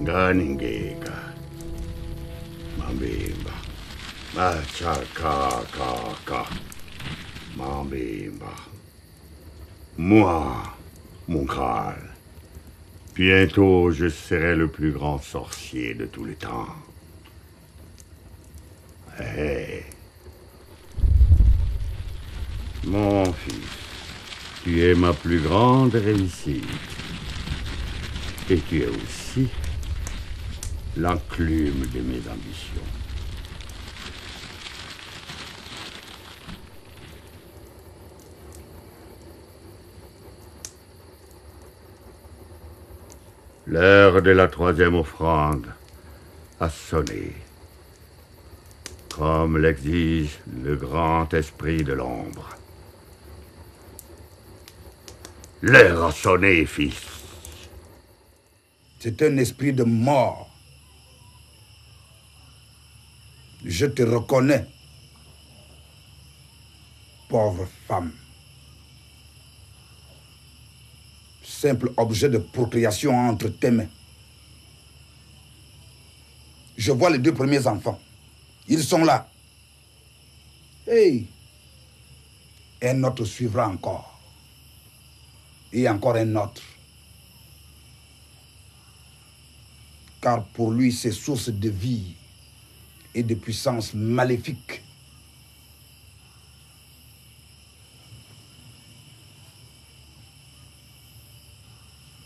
Ganingeka, Mambimba, Machakakaka, Mambimba. Moi, mon Kral, bientôt je serai le plus grand sorcier de tous les temps. Hey. Mon fils, tu es ma plus grande réussite. Et tu es aussi l'enclume de mes ambitions. L'heure de la troisième offrande a sonné, comme l'exige le grand esprit de l'ombre. L'heure a sonné, fils. C'est un esprit de mort. Je te reconnais, pauvre femme. Simple objet de procréation entre tes mains. Je vois les deux premiers enfants. Ils sont là. Hey! Un autre suivra encore. Et encore un autre. Car pour lui, c'est source de vie et de puissance maléfique.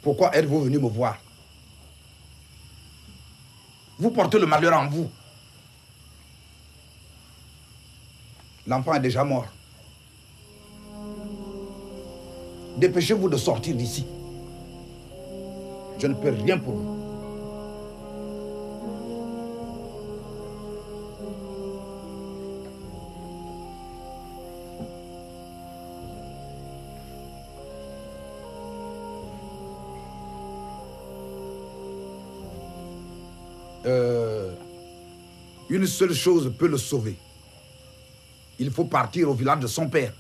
Pourquoi êtes-vous venu me voir? Vous portez le malheur en vous. L'enfant est déjà mort. Dépêchez-vous de sortir d'ici. Je ne peux rien pour vous. Une seule chose peut le sauver. Il faut partir au village de son père.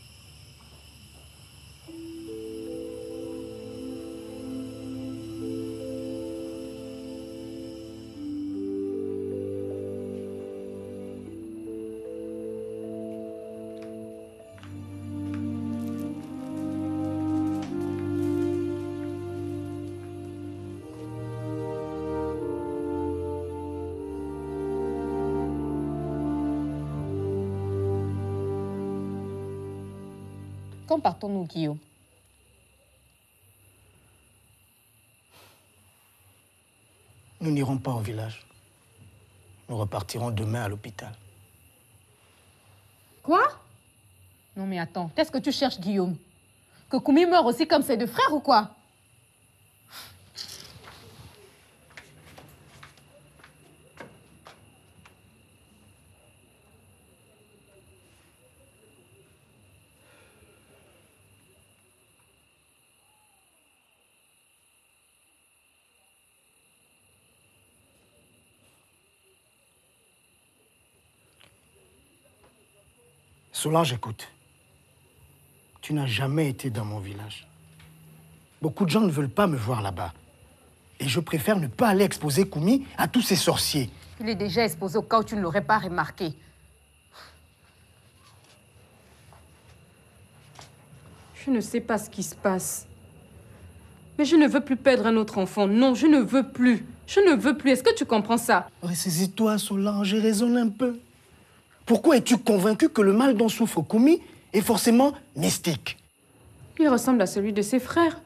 Quand partons-nous, Guillaume? Nous n'irons pas au village. Nous repartirons demain à l'hôpital. Quoi? Non mais attends, qu'est-ce que tu cherches, Guillaume? Que Koumi meure aussi comme ses deux frères ou quoi? Solange, écoute. Tu n'as jamais été dans mon village. Beaucoup de gens ne veulent pas me voir là-bas. Et je préfère ne pas aller exposer Koumi à tous ces sorciers. Il est déjà exposé au cas où tu ne l'aurais pas remarqué. Je ne sais pas ce qui se passe. Mais je ne veux plus perdre un autre enfant. Non, je ne veux plus. Je ne veux plus. Est-ce que tu comprends ça? Ressaisis-toi, Solange, et raisonne un peu. Pourquoi es-tu convaincu que le mal dont souffre Koumi est forcément mystique? Il ressemble à celui de ses frères.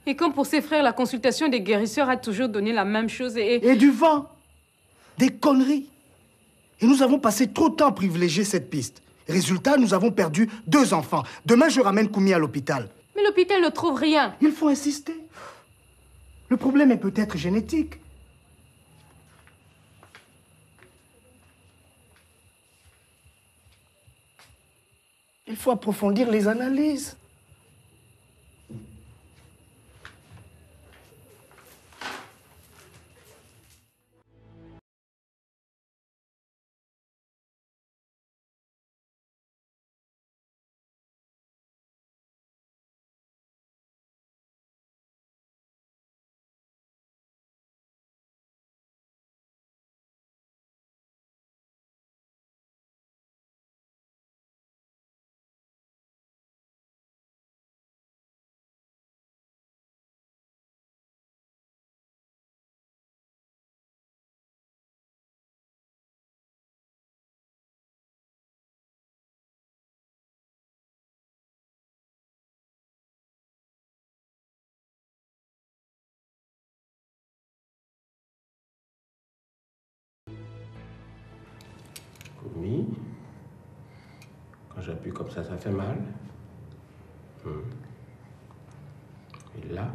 Et comme pour ses frères, la consultation des guérisseurs a toujours donné la même chose Et du vent. Des conneries. Et nous avons passé trop de temps à privilégier cette piste. Résultat, nous avons perdu 2 enfants. Demain, je ramène Koumi à l'hôpital. Mais l'hôpital ne trouve rien. Il faut insister. Le problème est peut-être génétique. Il faut approfondir les analyses. Oui. Quand j'appuie comme ça fait mal. Et là,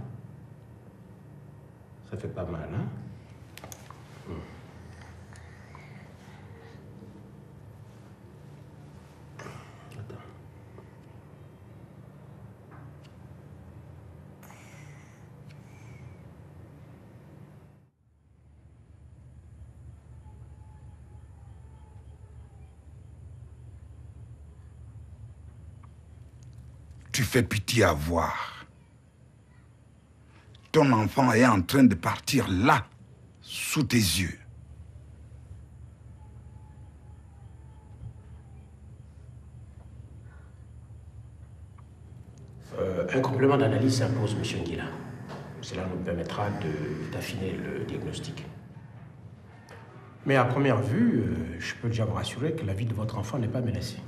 ça fait pas mal, hein? Attends. Tu fais pitié à voir. Ton enfant est en train de partir là, sous tes yeux. Un complément d'analyse s'impose, M. Nguila. Cela nous permettra d'affiner le diagnostic. Mais à première vue, je peux déjà vous rassurer que la vie de votre enfant n'est pas menacée.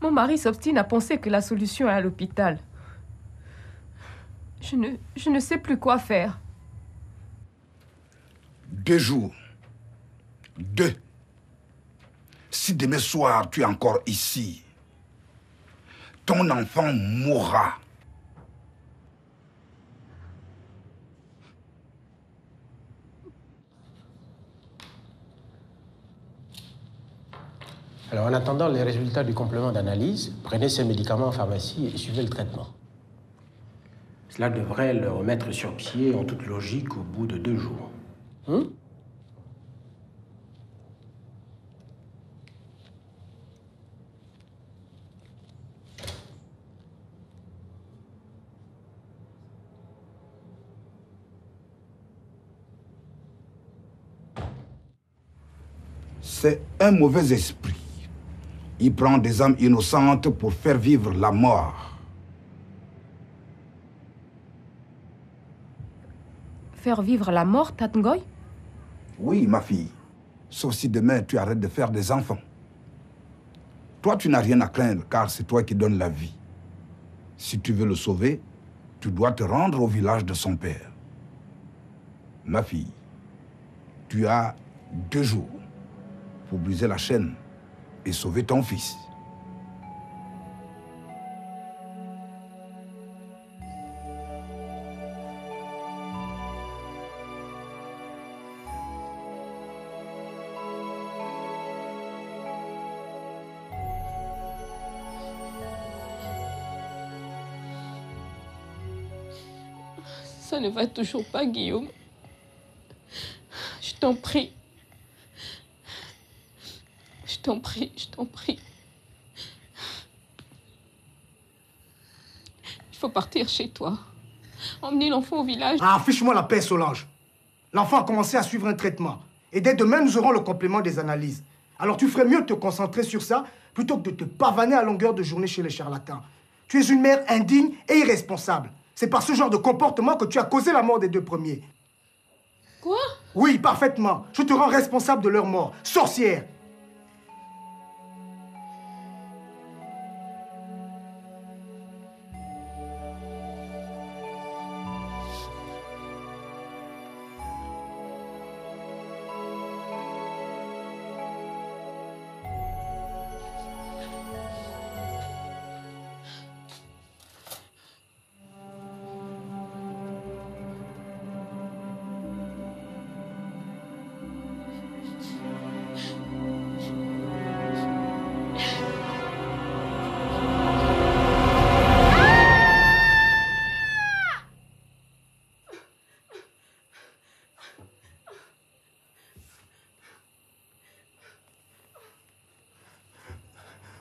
Mon mari s'obstine à penser que la solution est à l'hôpital. Je ne sais plus quoi faire. 2 jours. 2. Si demain soir tu es encore ici, ton enfant mourra. Alors, en attendant les résultats du complément d'analyse, prenez ces médicaments en pharmacie et suivez le traitement. Cela devrait le remettre sur pied en toute logique au bout de 2 jours. C'est un mauvais esprit. Il prend des âmes innocentes pour faire vivre la mort. Faire vivre la mort, Tatngoy? Oui, ma fille. Sauf si demain tu arrêtes de faire des enfants. Toi, tu n'as rien à craindre, car c'est toi qui donnes la vie. Si tu veux le sauver, tu dois te rendre au village de son père. Ma fille, tu as 2 jours pour briser la chaîne et sauver ton fils. Ça ne va toujours pas, Guillaume. Je t'en prie. Je t'en prie, je t'en prie. Il faut partir chez toi. Emmener l'enfant au village. Ah, fiche-moi la paix, Solange. L'enfant a commencé à suivre un traitement. Et dès demain, nous aurons le complément des analyses. Alors tu ferais mieux de te concentrer sur ça plutôt que de te pavaner à longueur de journée chez les charlatans. Tu es une mère indigne et irresponsable. C'est par ce genre de comportement que tu as causé la mort des 2 premiers. Quoi? Oui, parfaitement. Je te rends responsable de leur mort. Sorcière!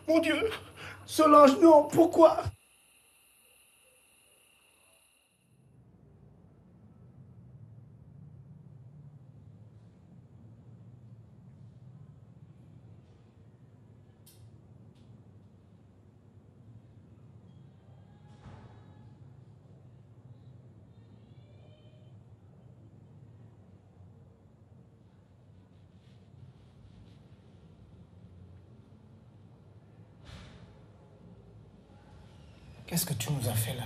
Mon Dieu! Solange, non! Pourquoi? Qu'est-ce que tu nous as fait là,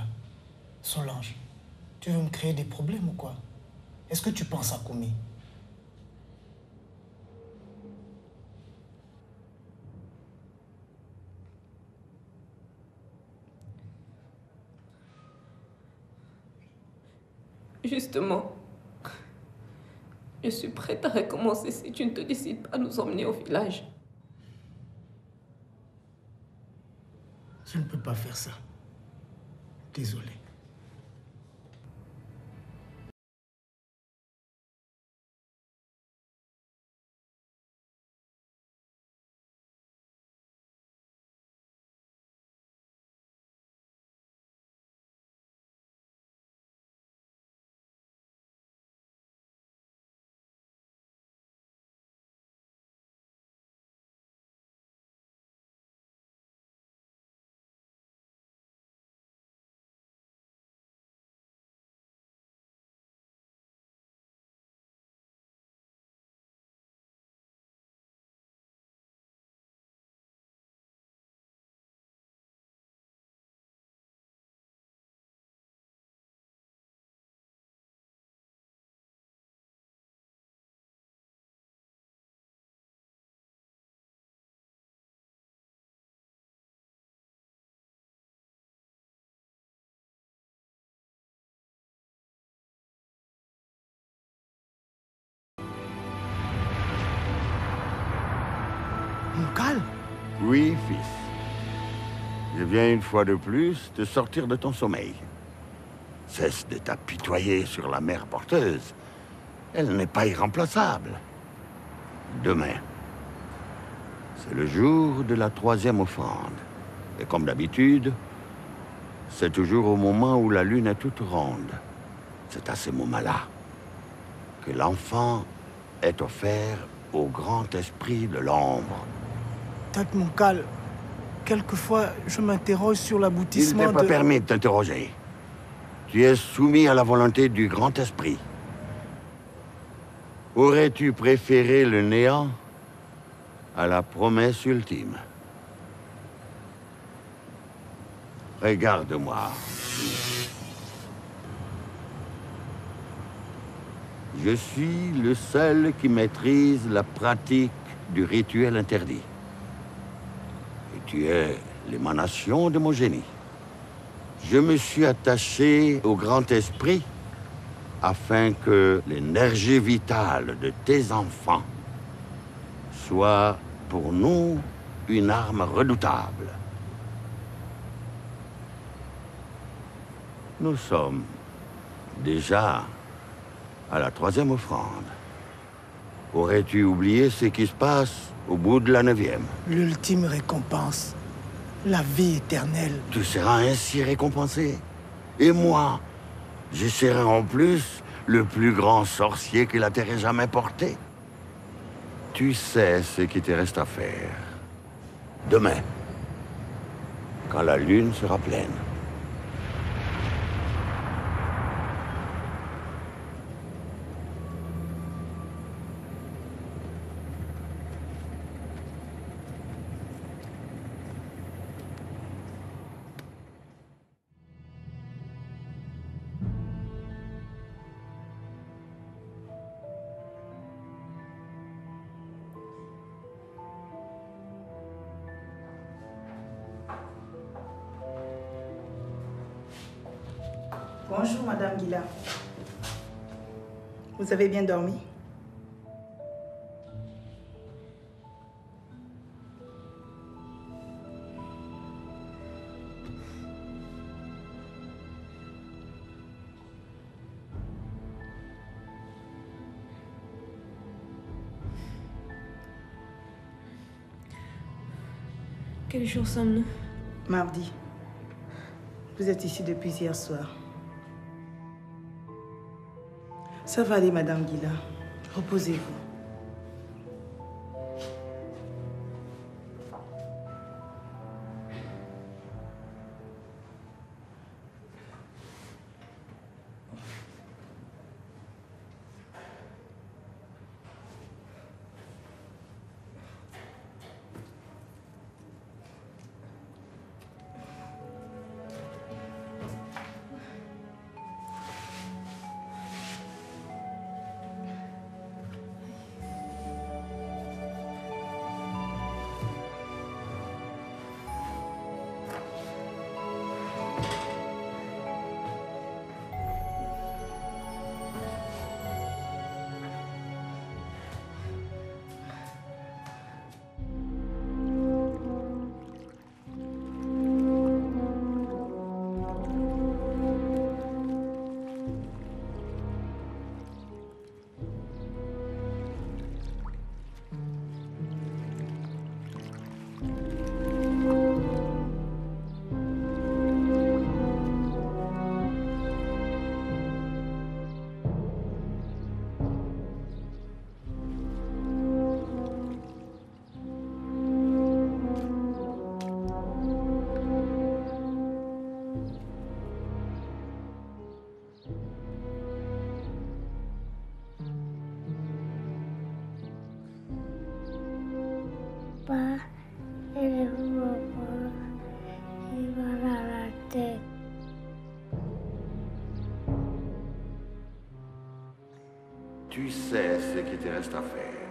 Solange? Tu veux me créer des problèmes ou quoi? Est-ce que tu penses à Koumi? Justement, je suis prête à recommencer si tu ne te décides pas à nous emmener au village. Je ne peux pas faire ça. Désolé. Calme. Oui, fils. Je viens une fois de plus te sortir de ton sommeil. Cesse de t'apitoyer sur la mère porteuse. Elle n'est pas irremplaçable. Demain, c'est le jour de la 3e offrande. Et comme d'habitude, c'est toujours au moment où la lune est toute ronde. C'est à ce moment-là que l'enfant est offert au grand esprit de l'ombre. Tête mon calme. Quelquefois, je m'interroge sur Il l'aboutissement n'est pas permis de t'interroger. Tu es soumis à la volonté du grand esprit. Aurais-tu préféré le néant à la promesse ultime? Regarde-moi. Je suis le seul qui maîtrise la pratique du rituel interdit. Et tu es l'émanation de mon génie. Je me suis attaché au grand esprit afin que l'énergie vitale de tes enfants soit pour nous une arme redoutable. Nous sommes déjà à la 3e offrande. Aurais-tu oublié ce qui se passe au bout de la 9e? L'ultime récompense, la vie éternelle. Tu seras ainsi récompensé. Et moi, je serai en plus le plus grand sorcier que la Terre ait jamais porté. Tu sais ce qui te reste à faire. Demain, quand la lune sera pleine. Bonjour, Madame Guilla. Vous avez bien dormi? Quel jour sommes-nous? Mardi. Vous êtes ici depuis hier soir. Ça va aller, Madame Guilla. Reposez-vous. Tu sais ce qui te reste à faire.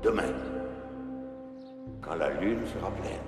Demain, quand la lune sera pleine.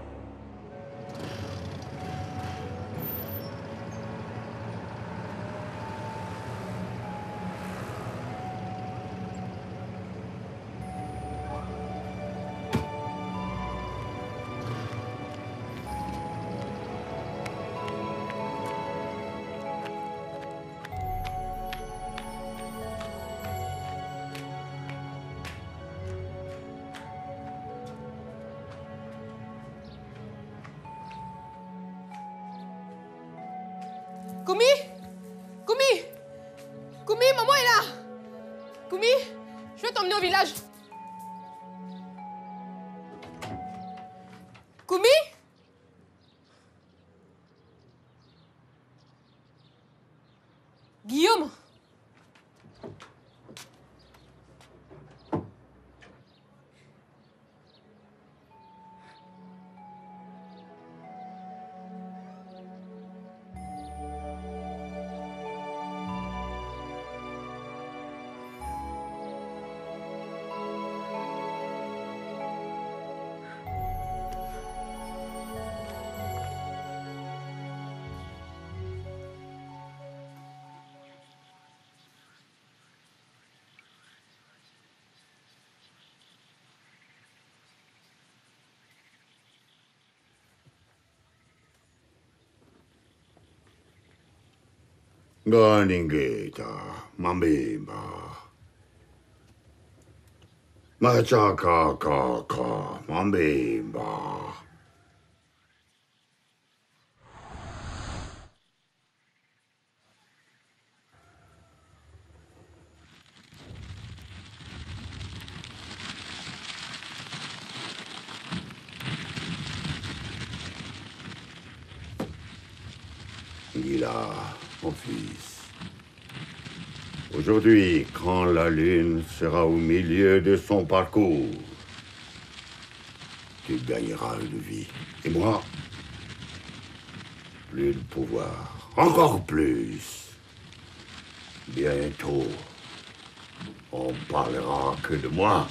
Koumi! Koumi! Koumi, maman est là! Koumi, je vais t'emmener au village. Koumi? Guillaume! Goningeta, Mambimba. Gila, mon fils. Aujourd'hui, quand la lune sera au milieu de son parcours, tu gagneras une vie. Et moi, plus de pouvoir. Encore plus. Bientôt, on parlera que de moi.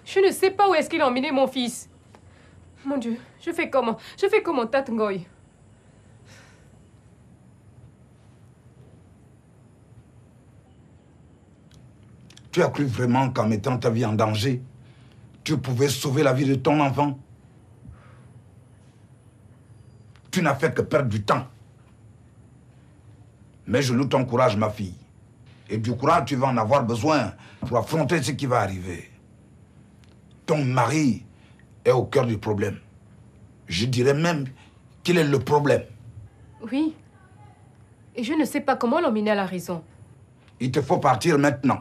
Je ne sais pas où est-ce qu'il a emmené mon fils. Mon Dieu, je fais comment? Je fais comment, Tate Ngoy? Tu as cru vraiment qu'en mettant ta vie en danger, tu pouvais sauver la vie de ton enfant? Tu n'as fait que perdre du temps. Mais je loue ton courage, ma fille. Et du courage, tu vas en avoir besoin pour affronter ce qui va arriver. Ton mari est au cœur du problème. Je dirais même qu'il est le problème. Oui. Et je ne sais pas comment l'emmener à la raison. Il te faut partir maintenant.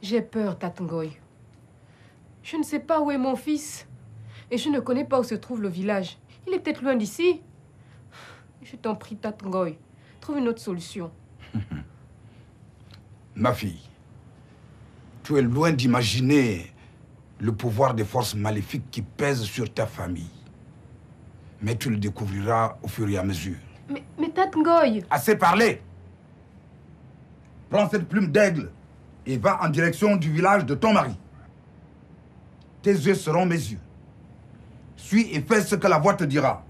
J'ai peur, Tate Ngoy. Je ne sais pas où est mon fils. Et je ne connais pas où se trouve le village. Il est peut-être loin d'ici. Je t'en prie, Tate Ngoy. Trouve une autre solution. Ma fille, tu es loin d'imaginer le pouvoir des forces maléfiques qui pèsent sur ta famille. Mais tu le découvriras au fur et à mesure. Mais Tate Ngoy... Assez parlé! Prends cette plume d'aigle et va en direction du village de ton mari. Tes yeux seront mes yeux. Suis et fais ce que la voix te dira.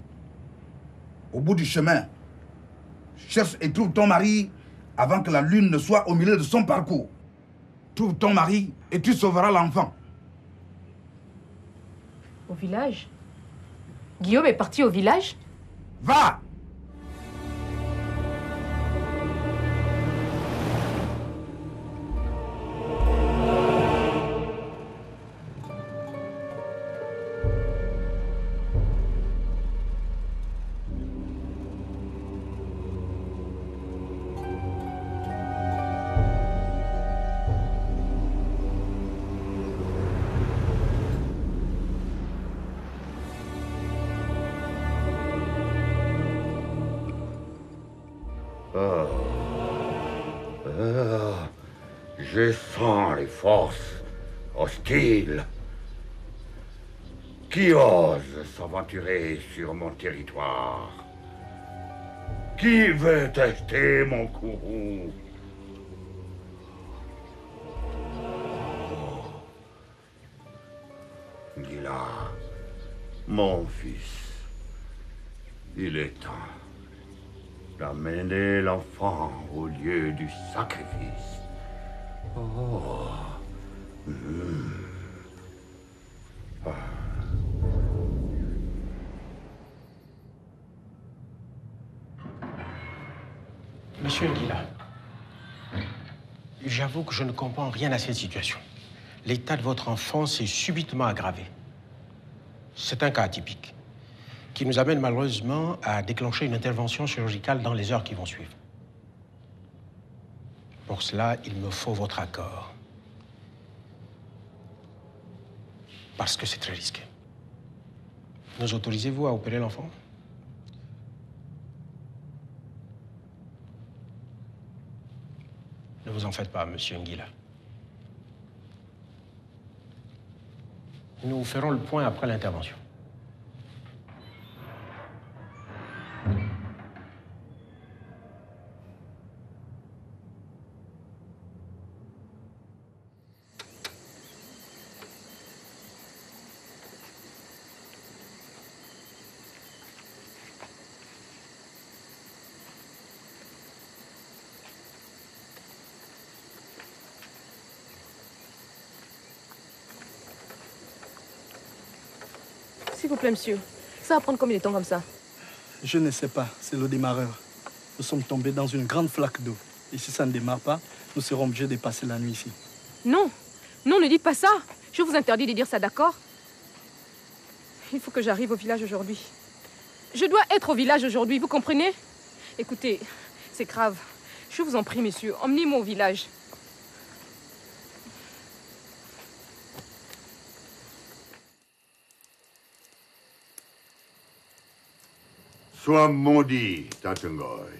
Au bout du chemin, cherche et trouve ton mari avant que la lune ne soit au milieu de son parcours. Trouve ton mari et tu sauveras l'enfant. Au village? Guillaume est parti au village? Va! Je sens les forces hostiles qui osent s'aventurer sur mon territoire. Qui veut tester mon courroux? Gila, mon fils, il est temps d'amener l'enfant au lieu du sacrifice. Oh. Monsieur Nguila, j'avoue que je ne comprends rien à cette situation. L'état de votre enfant s'est subitement aggravé. C'est un cas atypique qui nous amène malheureusement à déclencher une intervention chirurgicale dans les heures qui vont suivre. Pour cela, il me faut votre accord. Parce que c'est très risqué. Nous autorisez-vous à opérer l'enfant? Ne vous en faites pas, monsieur Nguila. Nous ferons le point après l'intervention. S'il vous plaît, monsieur. Ça va prendre combien de temps comme ça? Je ne sais pas, c'est le démarreur. Nous sommes tombés dans une grande flaque d'eau. Et si ça ne démarre pas, nous serons obligés de passer la nuit ici. Non, non, ne dites pas ça. Je vous interdis de dire ça, d'accord? Il faut que j'arrive au village aujourd'hui. Je dois être au village aujourd'hui, vous comprenez? Écoutez, c'est grave. Je vous en prie, monsieur, emmenez-moi au village. Sois maudit, Tatungoy.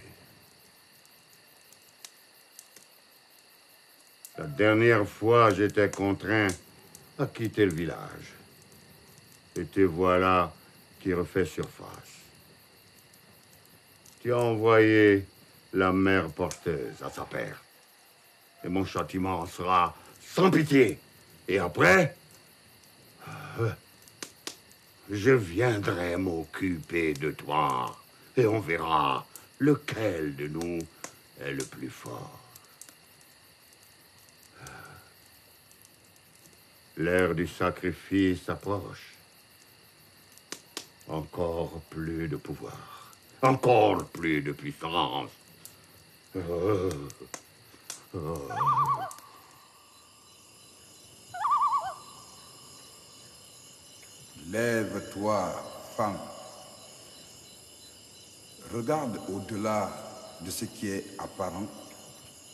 La dernière fois, j'étais contraint à quitter le village. Et te voilà qui refait surface. Tu as envoyé la mère porteuse à sa perte. Et mon châtiment sera sans pitié. Et après, je viendrai m'occuper de toi. Et on verra lequel de nous est le plus fort. L'heure du sacrifice approche. Encore plus de pouvoir. Encore plus de puissance. Lève-toi, femme. Regarde au-delà de ce qui est apparent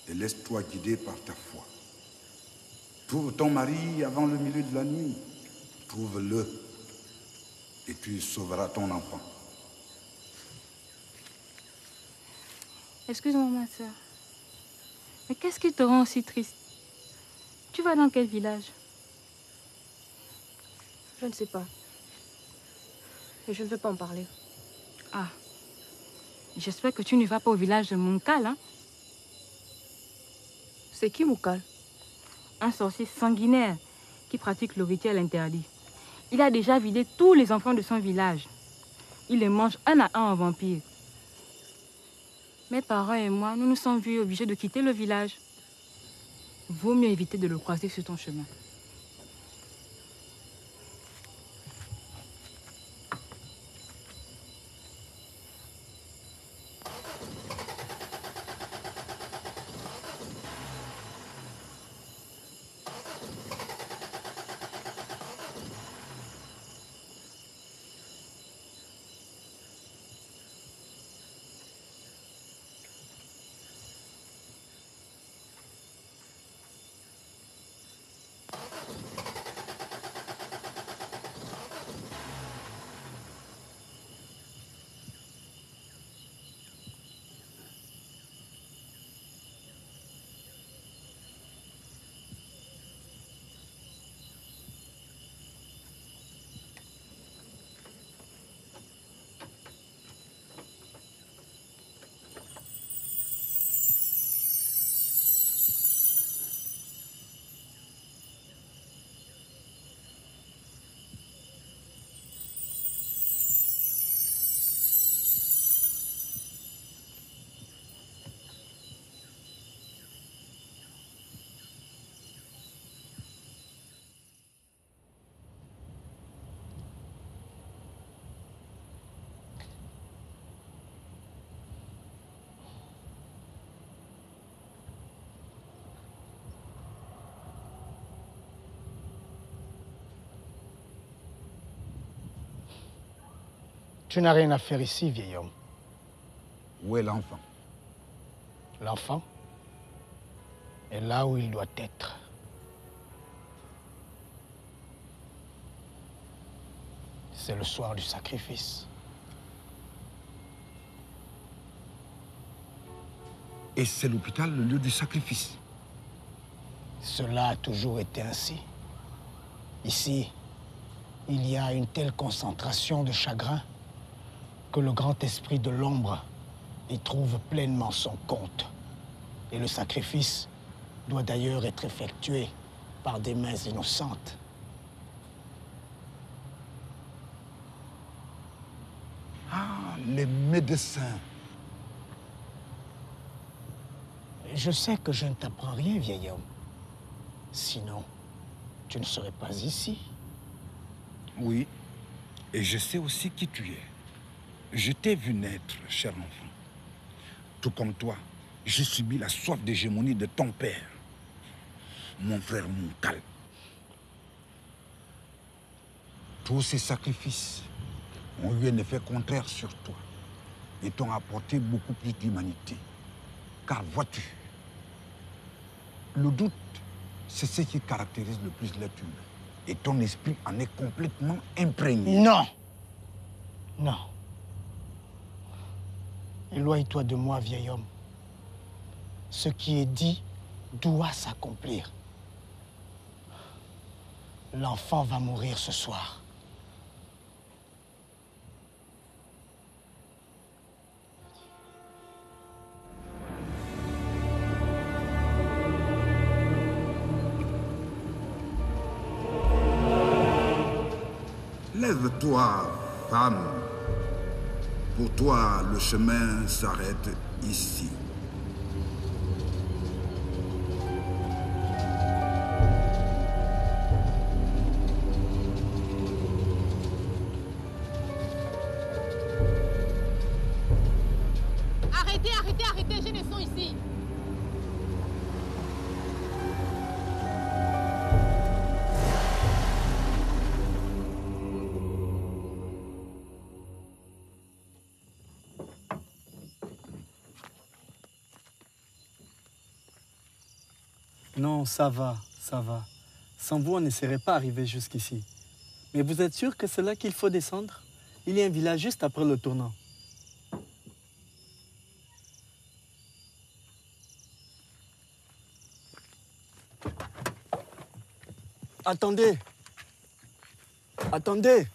et laisse-toi guider par ta foi. Trouve ton mari avant le milieu de la nuit. Trouve-le et tu sauveras ton enfant. Excuse-moi, ma soeur. Mais qu'est-ce qui te rend si triste? Tu vas dans quel village? Je ne sais pas. Et je ne veux pas en parler. Ah. J'espère que tu ne vas pas au village de Moukal, hein? C'est qui Moukal? Un sorcier sanguinaire qui pratique le rituel interdit. Il a déjà vidé tous les enfants de son village. Il les mange un à un en vampire. Mes parents et moi, nous nous sommes vus obligés de quitter le village. Vaut mieux éviter de le croiser sur ton chemin. Tu n'as rien à faire ici, vieil homme. Où est l'enfant? L'enfant est là où il doit être. C'est le soir du sacrifice. Et c'est l'hôpital le lieu du sacrifice? Cela a toujours été ainsi. Ici, il y a une telle concentration de chagrin que le grand esprit de l'ombre y trouve pleinement son compte. Et le sacrifice doit d'ailleurs être effectué par des mains innocentes. Ah, les médecins. Je sais que je ne t'apprends rien, vieil homme. Sinon, tu ne serais pas ici. Oui, et je sais aussi qui tu es. Je t'ai vu naître, cher enfant. Tout comme toi, j'ai subi la soif d'hégémonie de ton père. mon frère Moukal. Tous ces sacrifices ont eu un effet contraire sur toi et t'ont apporté beaucoup plus d'humanité. Car vois-tu, le doute, c'est ce qui caractérise le plus l'être humain. Et ton esprit en est complètement imprégné. Non. Non. Éloigne-toi de moi, vieil homme. Ce qui est dit doit s'accomplir. L'enfant va mourir ce soir. Lève-toi, femme. Pour toi, le chemin s'arrête ici. Arrêtez, arrêtez, arrêtez, j'ai des sons ici. Non, ça va, ça va. Sans vous, on ne serait pas arrivé jusqu'ici. Mais vous êtes sûr que c'est là qu'il faut descendre? Il y a un village juste après le tournant. Attendez! Attendez!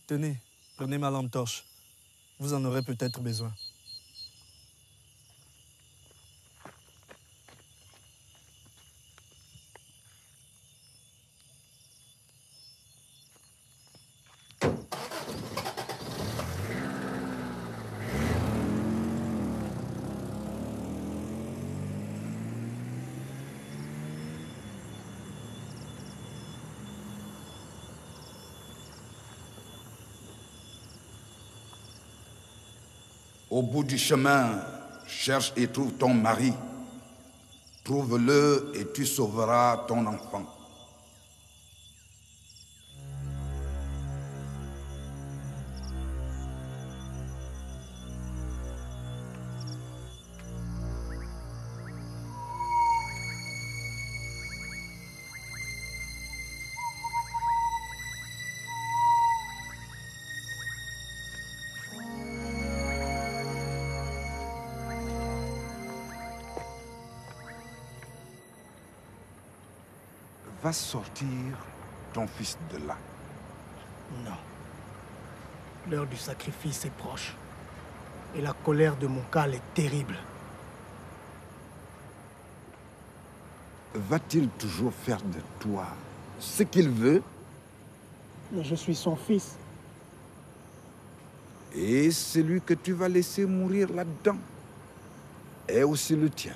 Tenez, prenez ma lampe torche. Vous en aurez peut-être besoin. Au bout du chemin, cherche et trouve ton mari. Trouve-le et tu sauveras ton enfant. Va sortir ton fils de là. Non. L'heure du sacrifice est proche. Et la colère de Moukal est terrible. Va-t-il toujours faire de toi ce qu'il veut? Mais je suis son fils. Et celui que tu vas laisser mourir là-dedans est aussi le tien.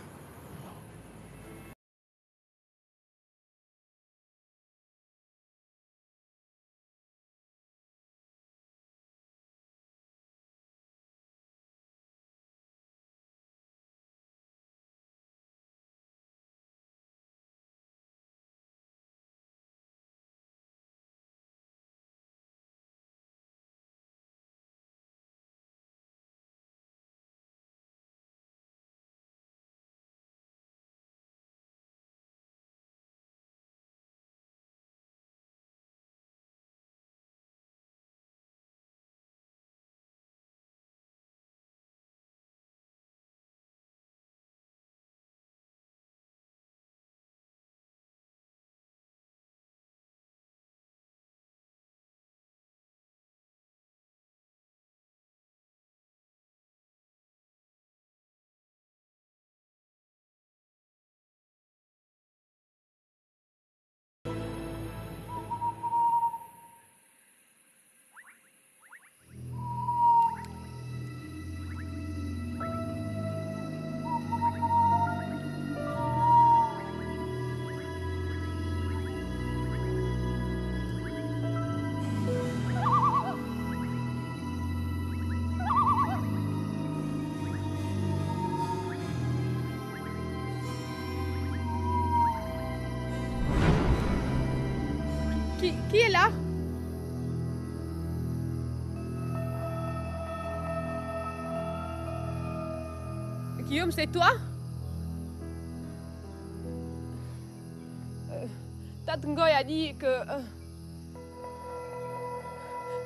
Qui est là? Guillaume, c'est toi? Tante Ngoy a dit que...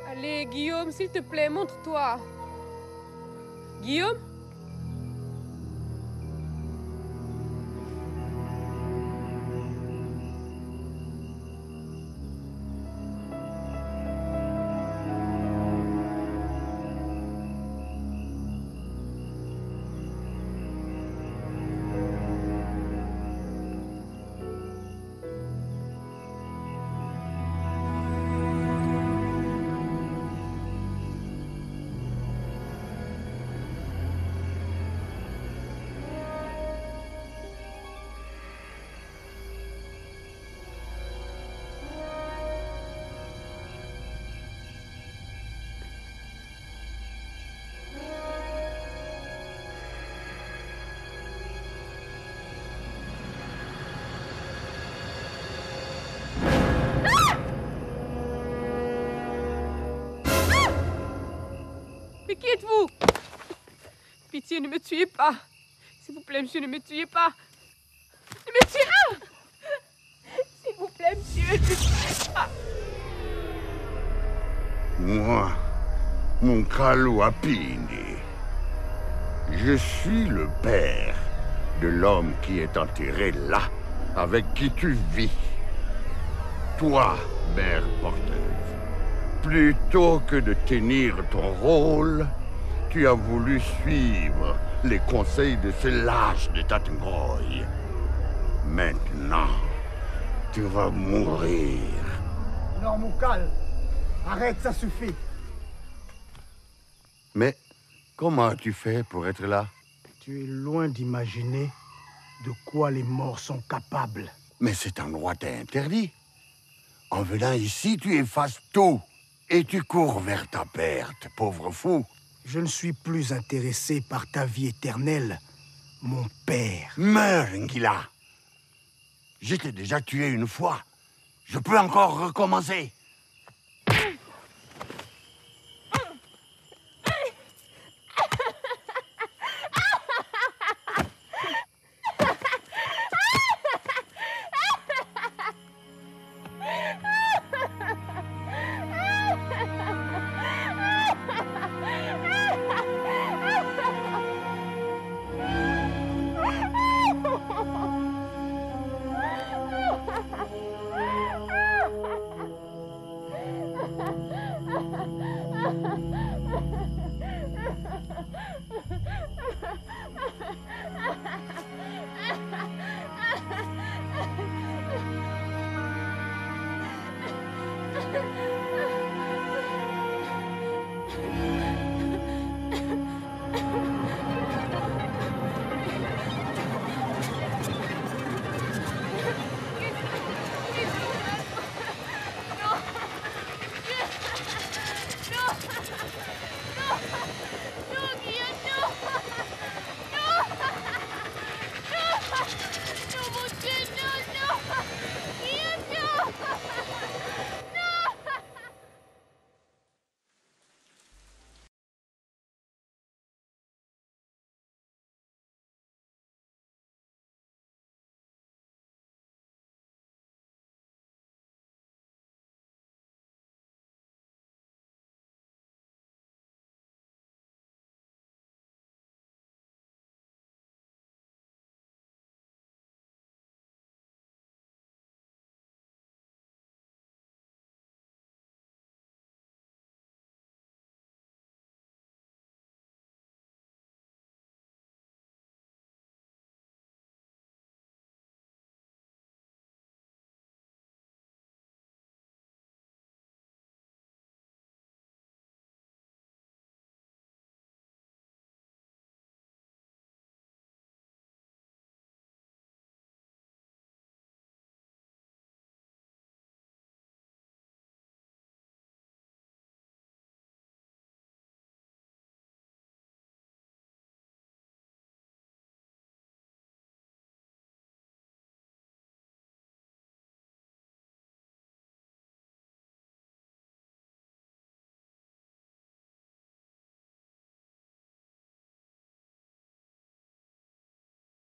Allez, Guillaume, s'il te plaît, montre-toi. Guillaume? Mais qui êtes-vous? Pitié, ne me tuez pas. S'il vous plaît, monsieur, ne me tuez pas. Ne me tuez pas. S'il vous plaît, monsieur, ne me tuez pas. Moi, mon Kalou Apindi, je suis le père de l'homme qui est enterré là, avec qui tu vis. Toi, mère porteuse, plutôt que de tenir ton rôle, tu as voulu suivre les conseils de ce lâche de Tante Ngoy. Maintenant, tu vas mourir. Non, mon calme. Arrête, ça suffit. Mais comment as-tu fait pour être là? Tu es loin d'imaginer de quoi les morts sont capables. Mais cet endroit t'est interdit. En venant ici, tu effaces tout. Et tu cours vers ta perte, pauvre fou. Je ne suis plus intéressé par ta vie éternelle, mon père. Meurs, Ngila. Je t'ai déjà tué une fois. Je peux encore recommencer.